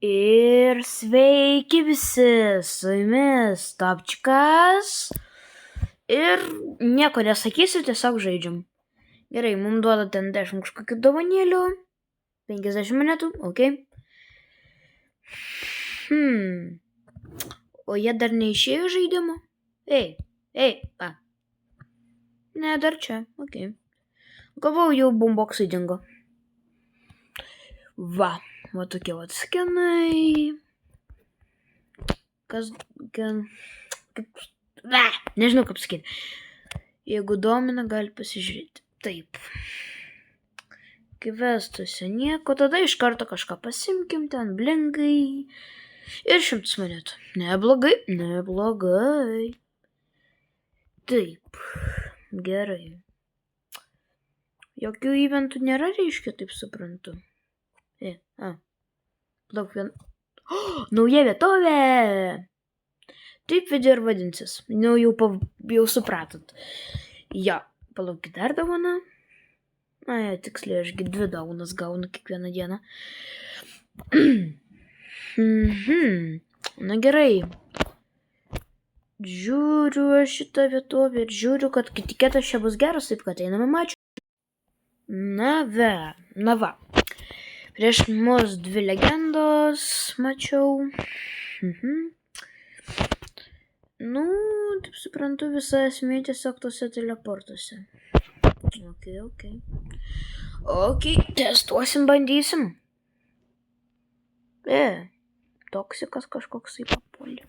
Ir sveiki visi, su jumis Topčikas. Ir nieko nesakysiu, tiesiog žaidžiam. Gerai, mums duoda ten 10 kažkokių dovanėlių. 50 monetų, ok. O jie dar neišėjo žaidimo? Va. Ne, dar čia, ok. Galvau, jau boomboxai dingo. Va tokie skenai. Nežinau kaip sakyti. Jeigu domina, gali pasižiūrėti. Taip. Kvestuose nieko, tada iš karto kažką pasimkim, ten blingai. Ir 100 monetų. Neblogai. Taip. Gerai. Jokių eventų nėra, reiškia, taip suprantu. Plauk vien. Nauja vietovė! Taip video ir vadinsis. Jau supratot. Jo, palaukit dar dovaną. Tiksliai, ašgi 2 dovanas gaunu kiekvieną dieną. Na gerai. Žiūriu šitą vietovę ir žiūriu, kad tikėtas čia bus geras, taip kad einame mačiu. Na va. Prieš mus 2 legendos mačiau. Taip suprantu, visa esmė tiesiog tose teleportuose. Ok, testuosim, bandysim. Toksikas kažkoksai papuolė.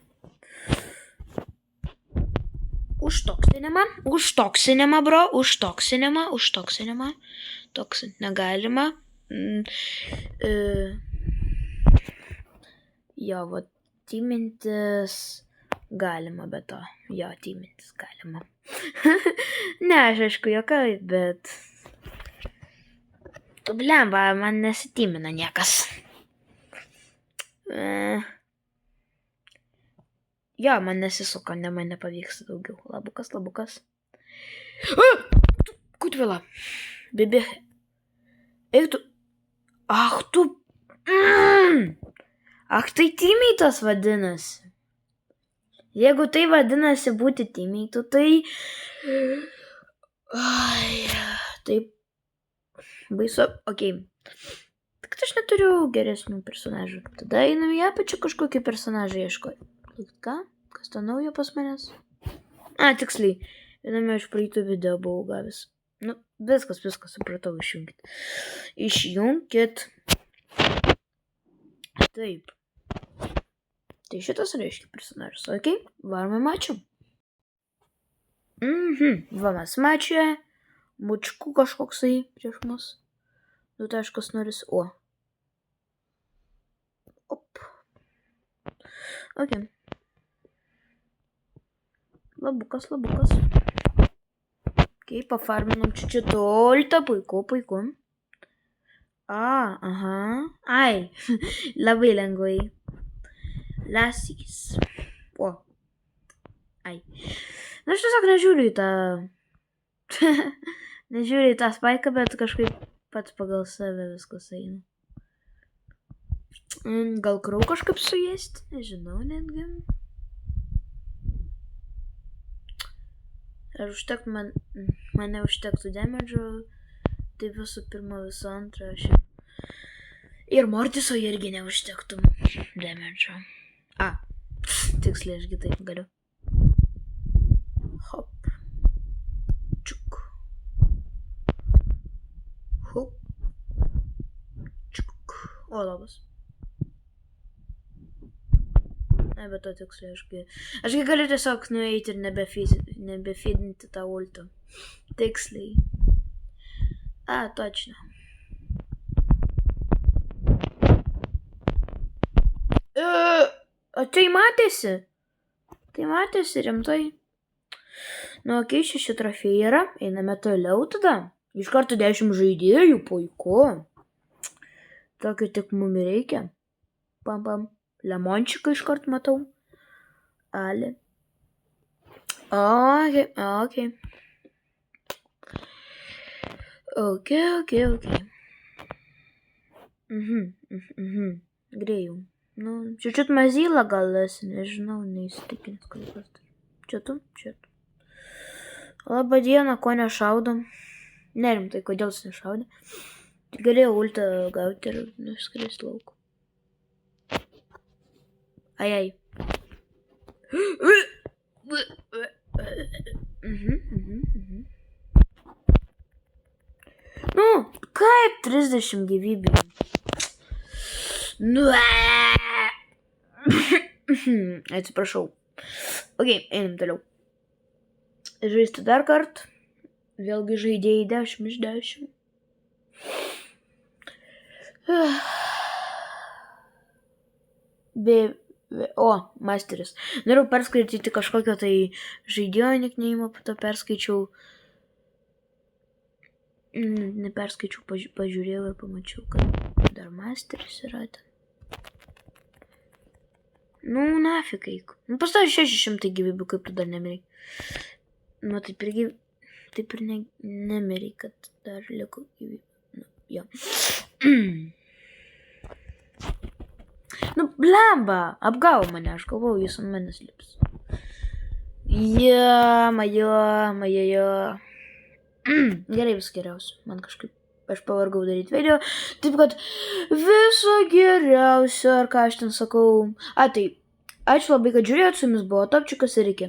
Užtoksinimą, bro, užtoksinimą. Toksint negalima. Jo, va, tymintis galima, bet to. Jo, tymintis galima. Ne, aš aišku juokauju, bet... Blemba, man nesitymina niekas. Jo, man nesisuka, man nepavyksta daugiau. Labukas. Kutvila. Bibi. Eik tu. Ach, tai teammate'as vadinasi. Jeigu tai vadinasi būti teammate'u, tai... Taip. Baisu. Ok. Tik aš neturiu geresnių personažų. Tada einam į apačią kažkokį personažą ieškoti. Ką? Kas to naujo pas manęs? Tiksliai. Viename iš praeitų video buvau gavęs. Viskas, supratau, išjunkit. Taip. Tai šitas reiškia personažas, ok? Varome mačiam. Va mes mačia. Mučkų kažkoksai prieš mus. 2.0. Ok. Labukas. Ok, pafarminom čiut ultą, puiku. Ai, labai lengvai. Lasys. Ai. Aš tiesiog nežiūriu į tą... Nežiūriu į tą spaiką, bet kažkaip pats pagal save viskas eina. Gal krau kažkaip suėsti? Nežinau netgi. Ar užtektų mane užtektų damage'o, tai visų pirma, visų antra, ir Mortiso irgi neužtektų damage'o. Tiksliai, ašgi taip galiu. Hop. Čiuk. Hop. Čiuk. Labas. Bet to tiksliai, ašgi galiu tiesiog nueiti ir nebefidinti tą ultą. Tiksliai. Точно. Tai matėsi? Tai matėsi rimtai. Ok, 6 trofėjai yra. Einame toliau tada. Iš karto 10 žaidėjų, puiku. Tokio tik mum reikia. Pam. Lemončiką iš karto matau. Ali. Ok. Ok. Grėjau. Nu, čiut mazyla gal esi, nežinau, neįsitikinęs, kad kas tai. Čia tu? Labą dieną, ko nešaudom? Nerimtai, kodėl jis nešaudė? Tai galėjau ultą gauti ir nuskristi lauk. Ai. Nu, kaip 30 gyvybių? Nu, atsiprašau. Ok, einam toliau. Žaisti dar kartą. Vėlgi žaidėjai 10 iš 10. O, masteris. Noriu perskaityti kažkokio tai žaidėjo nikneimą, po to perskaičiau. Neperskaičiau, pažiūrėjau ir pamačiau, kad dar masteris yra ten. Nu, nafik eik. Nu, pastovi 600 gyvybių, kaip tu dar nemirei. Nu, taip ir nemirei, kad dar liko gyvybių. Nu, jo. Nu, blemba, apgavo mane, aš galvojau, jis ant manęs lips. Jo. Gerai, vis geriausia. Man kažkaip, aš pavargau daryti video. Taip, kad viso geriausio, ar ką aš ten sakau. Tai, ačiū labai, kad žiūrėjot, su jumis buvo Topčiukas ir iki.